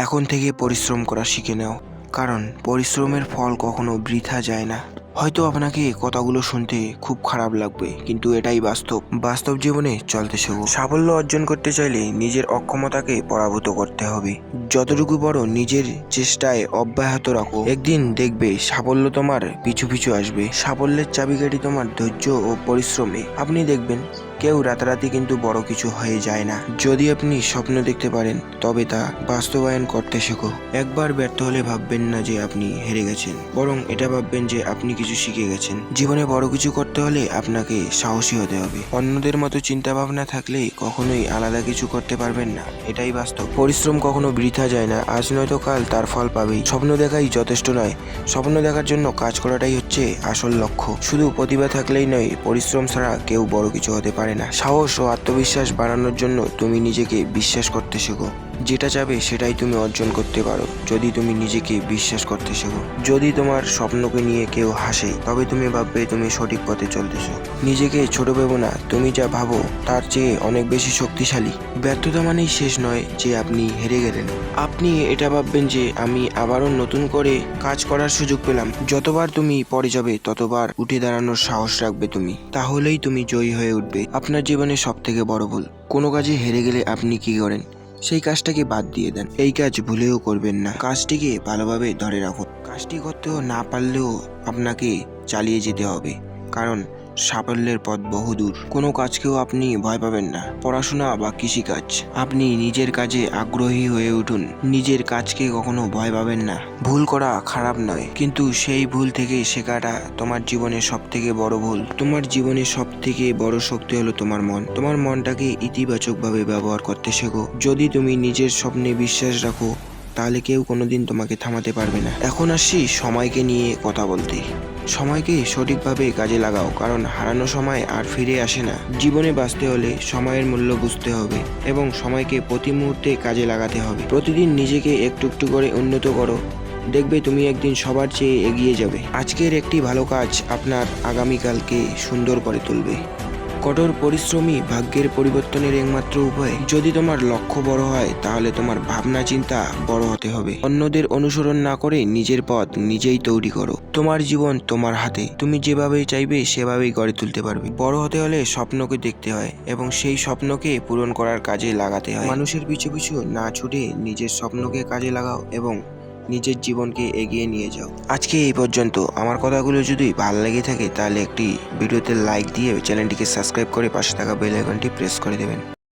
এখন থেকে পরিশ্রম করা শিখে নাও, কারণ পরিশ্রমের ফল কখনো বৃথা যায় না। হয়তো আপনাকে কথাগুলো শুনতে খুব খারাপ লাগবে, কিন্তু এটাই বাস্তব। বাস্তব জীবনে চলতে শেখো। সাফল্য অর্জন করতে চাইলে নিজের অক্ষমতাকে পরাভূত করতে হবে। যতটুকু পারো নিজের চেষ্টায় অব্যাহত রাখো। একদিন দেখবে সাফল্য তোমার পিছু পিছু আসবে। সাফল্যের চাবিকাঠি তোমার ধৈর্য ও পরিশ্রমে। আপনি দেখবেন কেউ রাতারাতি কিন্তু বড় কিছু হয়ে যায় না। যদি আপনি স্বপ্ন দেখতে পারেন তবে তা বাস্তবায়ন করতে শেখো। একবার ব্যর্থ হলে ভাববেন না যে আপনি হেরে গেছেন, বরং এটা ভাববেন যে আপনি কিছু শিখে গেছেন। জীবনে বড় কিছু করতে হলে আপনাকে সাহসী হতে হবে। অন্যদের মতো চিন্তা ভাবনা থাকলে কখনোই আলাদা কিছু করতে পারবেন না, এটাই বাস্তব। পরিশ্রম কখনো বৃথা যায় না, আজ নয়তো কাল তার ফল পাবেই। স্বপ্ন দেখাই যথেষ্ট নয়, স্বপ্ন দেখার জন্য কাজ করাটাই হচ্ছে আসল লক্ষ্য। শুধু প্রতিভা থাকলেই নয়, পরিশ্রম ছাড়া কেউ বড় কিছু হতে পারে না। সাহস ও আত্মবিশ্বাস বাড়ানোর জন্য তুমি নিজেকে বিশ্বাস করতে শেখো। যেটা চাবে সেটাই তুমি অর্জন করতে পারো যদি তুমি নিজেকে বিশ্বাস করতে শেখো। যদি তোমার স্বপ্নকে নিয়ে কেউ হাসে, তবে তুমি ভাববে তুমি সঠিক পথে চলতেছো। নিজেকে ছোট ভেবো না, তুমি যা ভাবো তার চেয়ে অনেক বেশি শক্তিশালী। ব্যর্থতা মানেই শেষ নয় যে আপনি হেরে গেলেন। আপনি এটা ভাববেন যে আমি আবারও নতুন করে কাজ করার সুযোগ পেলাম। যতবার তুমি পড়ে যাবে ততবার উঠে দাঁড়ানোর সাহস রাখবে তুমি, তাহলেই তুমি জয়ী হয়ে উঠবে। আপনার জীবনে সব থেকে বড় ভুল, কোনো কাজে হেরে গেলে আপনি কি করেন? সেই কাজটাকে বাদ দিয়ে দেন। এই কাজ ভুলেও করবেন না, কাজটিকে ভালোভাবে ধরে রাখুন। কাজটি করতেও না পারলেও আপনাকে চালিয়ে যেতে হবে, কারণ সাফল্যের পথ বহুদূর। কোনো কাজকেও আপনি ভয় পাবেন না, পড়াশোনা বা কৃষিকাজ। আপনি নিজের কাজে আগ্রহী হয়ে উঠুন, নিজের কাজকে কখনো ভয় পাবেন না। ভুল করা খারাপ নয়, কিন্তু সেই ভুল থেকে শেখাটা তোমার জীবনের সব থেকে বড় ভুল। তোমার জীবনের সব থেকে বড় শক্তি হলো তোমার মন। তোমার মনটাকে ইতিবাচকভাবে ব্যবহার করতে শেখো। যদি তুমি নিজের স্বপ্নে বিশ্বাস রাখো, তাহলে কেউ কোনোদিন তোমাকে থামাতে পারবে না। এখন আসছি সময়কে নিয়ে কথা বলতে। সময়কে সঠিকভাবে কাজে লাগাও, কারণ হারানো সময় আর ফিরে আসে না। জীবনে বাঁচতে হলে সময়ের মূল্য বুঝতে হবে এবং সময়কে প্রতি মুহূর্তে কাজে লাগাতে হবে। প্রতিদিন নিজেকে একটু একটু করে উন্নত করো, দেখবে তুমি একদিন সবার চেয়ে এগিয়ে যাবে। আজকের একটি ভালো কাজ আপনার আগামীকালকে সুন্দর করে তুলবে। কঠোর পরিশ্রমী ভাগ্যের পরিবর্তনের একমাত্র উপায়। যদি তোমার লক্ষ্য বড় হয়, তাহলে তোমার ভাবনা চিন্তা বড় হতে হবে। অন্যদের অনুসরণ না করে নিজের পথ নিজেই তৈরি করো। তোমার জীবন তোমার হাতে, তুমি যেভাবে চাইবে সেভাবেই গড়ে তুলতে পারবে। বড় হতে হলে স্বপ্নকে দেখতে হয় এবং সেই স্বপ্নকে পূরণ করার কাজে লাগাতে হয়। মানুষের পিছু পিছু না ছুটে নিজের স্বপ্নকে কাজে লাগাও এবং নিজের জীবনকে এগিয়ে নিয়ে যাও। আজকে এই পর্যন্ত। আমার কথাগুলো যদি ভালো লেগে থাকে তাহলে একটি ভিডিওতে লাইক দিয়ে চ্যানেলটিকে সাবস্ক্রাইব করে পাশে থাকা বেল আইকনটি প্রেস করে দেবেন।